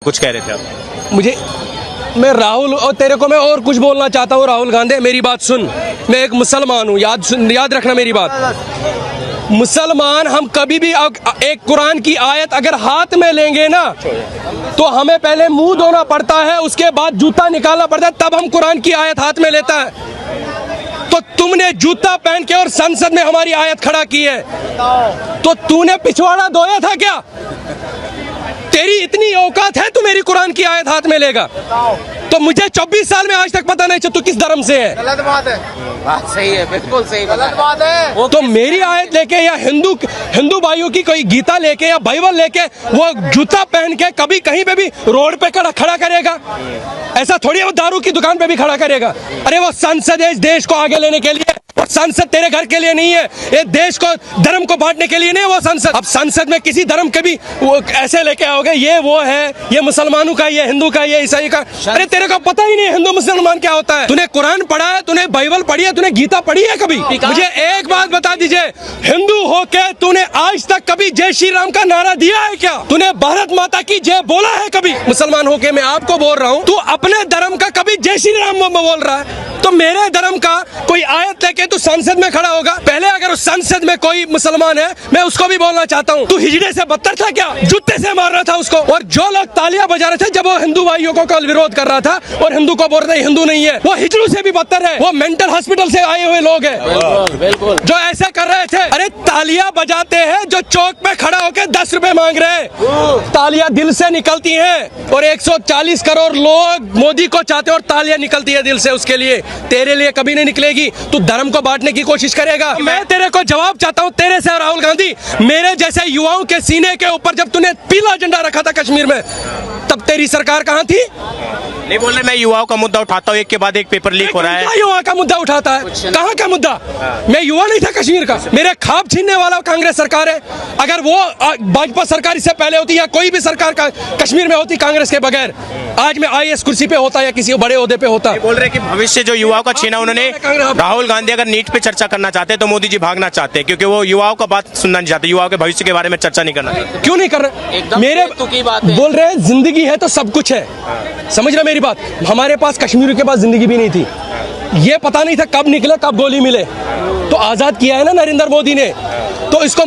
कुछ कह रहे थे आप। मैं राहुल और तेरे को मैं और कुछ बोलना चाहता हूँ। राहुल गांधी, मेरी बात सुन। मैं एक मुसलमान हूँ, याद रखना मेरी बात। मुसलमान हम कभी भी एक कुरान की आयत अगर हाथ में लेंगे ना तो हमें पहले मुंह धोना पड़ता है, उसके बाद जूता निकालना पड़ता है, तब हम कुरान की आयत हाथ में लेता है। तो तुमने जूता पहन के और संसद में हमारी आयत खड़ा की है, तो तूने पिछवाड़ा धोया था क्या? तेरी इतनी औकात है तू मेरी कुरान की आयत हाथ में लेगा? तो मुझे 24 साल में आज तक पता नहीं चल तू किस धर्म से है। गलत बात है। बात सही है, बिल्कुल सही, गलत बात है। तो मेरी आयत लेके या हिंदू भाइयों की कोई गीता लेके या बाइबल लेके वो जूता पहन के कभी कहीं पे भी रोड पे खड़ा करेगा? ऐसा थोड़ी वो दारू की दुकान पे भी खड़ा करेगा। अरे वो संसद है इस देश को आगे लेने के लिए, और संसद तेरे घर के लिए नहीं है, ये देश को धर्म को बांटने के लिए नहीं है वो संसद। अब संसद में किसी धर्म के भी वो ऐसे लेके आओगे, ये वो है, ये मुसलमानों का, ये हिंदू का, ये ईसाई का। अरे तेरे को पता ही नहीं हिंदू मुसलमान क्या होता है? तूने कुरान पढ़ा है, तूने बाइबल पढ़ी है, तूने गीता पढ़ी है कभी? मुझे एक बात बता दीजिए, हिंदू होके तूने आज तक कभी जय श्री राम का नारा दिया है क्या? तूने भारत माता की जय बोला है कभी? मुसलमान होके मैं आपको बोल रहा हूँ, तू अपने धर्म का कभी जय श्री राम बोल रहा है? तो मेरे धर्म का कोई आयत लेके तू संसद में खड़ा होगा? पहले अगर उस संसद में कोई मुसलमान है, मैं उसको भी बोलना चाहता हूँ, तू हिजड़े से बदतर था क्या? जूते से मार रहा था उसको। और जो लोग तालियां बजा रहे थे जब वो हिंदू भाइयों को कल विरोध कर रहा था और हिंदू को बोल रहे हिंदू नहीं है, वो हिजड़ों से भी बदतर है, वो मेंटल हॉस्पिटल से आए हुए लोग हैं बिल्कुल जो ऐसे कर रहे थे। अरे तालियां बजाते हैं जो चौक पे खड़ा होकर 10 रुपए मांग रहे हैं, तालियां दिल से निकलती हैं। और 140 करोड़ लोग मोदी को चाहते हैं और तालियां निकलती है दिल से उसके लिए। तेरे लिए कभी नहीं निकलेगी। तू धर्म को बांटने की कोशिश करेगा। मैं तेरे को जवाब चाहता हूँ, तेरे से राहुल गांधी, मेरे जैसे युवाओं के सीने के ऊपर जब तूने पीला झंडा रखा था कश्मीर में, तब तेरी सरकार कहाँ थी? नहीं बोल रहे, मैं युवाओं का मुद्दा उठाता हूँ, एक के बाद एक पेपर लीक हो रहा है। क्या युवा का मुद्दा उठाता है? कहाँ का मुद्दा? मैं युवा नहीं था कश्मीर का। मेरे ख्वाब छीनने वाला कांग्रेस सरकार है। अगर वो भाजपा सरकार इससे पहले होती या कोई भी सरकार का कश्मीर में होती कांग्रेस के बगैर, आज मैं IAS कुर्सी पे होता या किसी बड़े ओहदे पे होता। बोल रहे कि भविष्य जो युवाओं का छीना उन्होंने। राहुल गांधी अगर नीट पे चर्चा करना चाहते हैं तो मोदी जी भागना चाहते हैं, क्योंकि वो युवाओं का बात सुनना नहीं चाहते, युवाओं के भविष्य के बारे में चर्चा नहीं करना चाहते। क्यों नहीं कर रहे? एकदम मेरे की बात है। बोल रहे जिंदगी है तो सब कुछ है। समझ रहे मेरी बात? हमारे पास कश्मीर के पास जिंदगी भी नहीं थी। ये पता नहीं था कब निकले कब गोली मिले। तो आजाद किया है ना नरेंद्र मोदी ने। तो इसको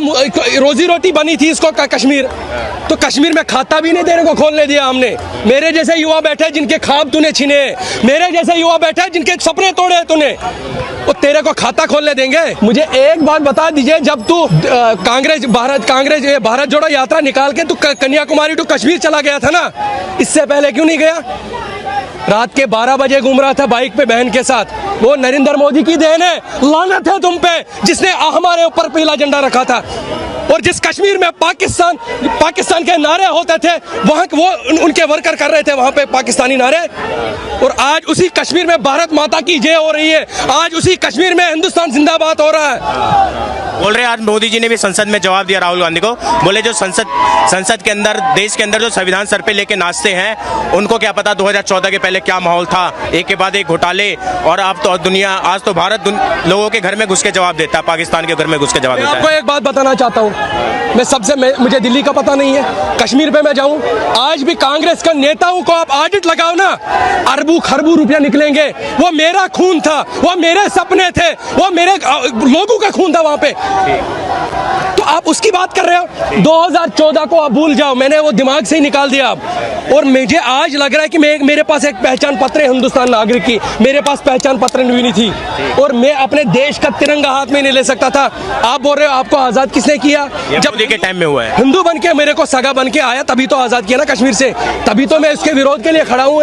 रोजी रोटी बनी थी इसको कश्मीर। तो कश्मीर में खाता भी नहीं देने को खोलने दिया हमने। मेरे जैसे युवा बैठे जिनके ख्वाब तूने छीने, मेरे जैसे युवा बैठे जिनके सपने तोड़े तूने, वो तेरे को खाता खोलने देंगे? मुझे एक बात बता दीजिए, जब तू भारत जोड़ो यात्रा निकाल के तू कन्याकुमारी टू कश्मीर चला गया था ना, इससे पहले क्यों नहीं गया? रात के 12 बजे घूम रहा था बाइक पे बहन के साथ। वो नरेंद्र मोदी की देन है। लानत है तुम पे जिसने हमारे ऊपर पीला झंडा रखा था। और जिस कश्मीर में पाकिस्तान के नारे होते थे, वहां वो उनके वर्कर कर रहे थे वहां पे पाकिस्तानी नारे। और आज उसी कश्मीर में भारत माता की जय हो रही है। आज उसी कश्मीर में हिंदुस्तान जिंदाबाद हो रहा है। बोल रहे आज मोदी जी ने भी संसद में जवाब दिया राहुल गांधी को। बोले जो संसद के अंदर, देश के अंदर जो संविधान सर पे लेके नाचते हैं, उनको क्या पता 2014 के पहले क्या माहौल था, एक के बाद एक घोटाले। और अब तो दुनिया, आज तो भारत लोगों के घर में घुस के जवाब देता है, पाकिस्तान के घर में घुस के जवाब देता है। आपको एक बात बताना चाहता हूँ, मुझे दिल्ली का पता नहीं है, कश्मीर पे मैं जाऊं, आज भी कांग्रेस के नेताओं को आप ऑडिट लगाओ ना, अरबों खरबों रुपया निकलेंगे। वो मेरा खून था, वो मेरे सपने थे, वो मेरे लोगों का खून था वहां पे। तो आप उसकी बात कर रहे हो? 2014 को आप भूल जाओ, मैंने वो दिमाग से ही निकाल दिया अब। और मुझे आज लग रहा है कि मेरे पास एक पहचान पत्र है हिंदुस्तान नागरिक की, मेरे पास पहचान पत्र नहीं थी और मैं अपने देश का तिरंगा हाथ में नहीं ले सकता था। आप बोल रहे हो आपको आजाद किसने किया? जब मोदी के टाइम में हुआ है। हिंदू बन के मेरे को सगा बन के आया, तभी तो आजाद किया ना कश्मीर से, तभी तो मैं उसके विरोध के लिए खड़ा हूँ।